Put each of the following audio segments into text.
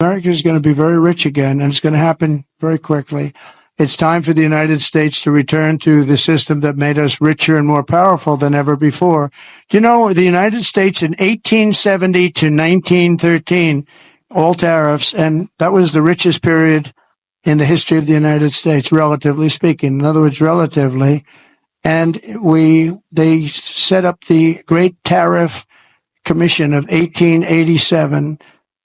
America is going to be very rich again, and it's going to happen very quickly. It's time for the United States to return to the system that made us richer and more powerful than ever before. Do you know the United States in 1870 to 1913, all tariffs, and that was the richest period in the history of the United States, relatively speaking. In other words, relatively. And they set up the Great Tariff Commission of 1887,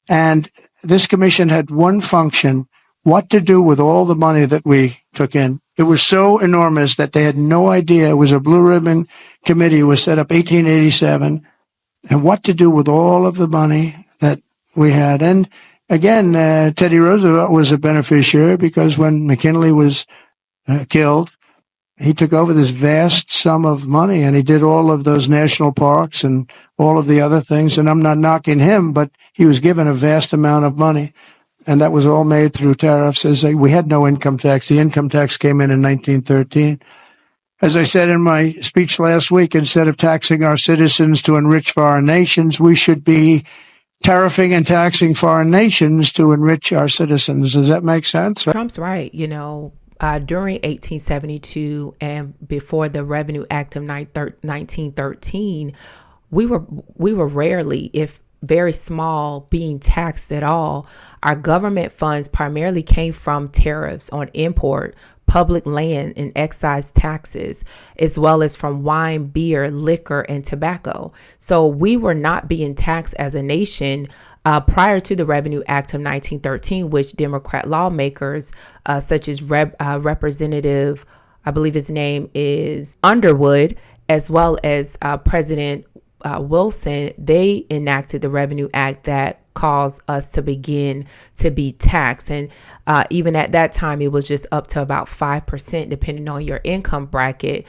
and this commission had one function: what to do with all the money that we took in. It was so enormous that they had no idea. It was a blue ribbon committee. It was set up 1887, and what to do with all of the money that we had. And again, Teddy Roosevelt was a beneficiary, because when McKinley was killed, he took over this vast sum of money, and he did all of those national parks and all of the other things. And I'm not knocking him, but he was given a vast amount of money, and that was all made through tariffs. We had no income tax. The income tax came in 1913. As I said in my speech last week, instead of taxing our citizens to enrich foreign nations, we should be tariffing and taxing foreign nations to enrich our citizens. Does that make sense? Trump's right. During 1872 and before the Revenue Act of 1913, we were rarely, if very small, being taxed at all. Our government funds primarily came from tariffs on import, public land, and excise taxes, as well as from wine, beer, liquor, and tobacco. So we were not being taxed as a nation prior to the Revenue Act of 1913, which Democrat lawmakers such as Representative, I believe his name is Underwood, as well as President Wilson, they enacted the Revenue Act that caused us to begin to be taxed. And even at that time, it was just up to about 5%, depending on your income bracket.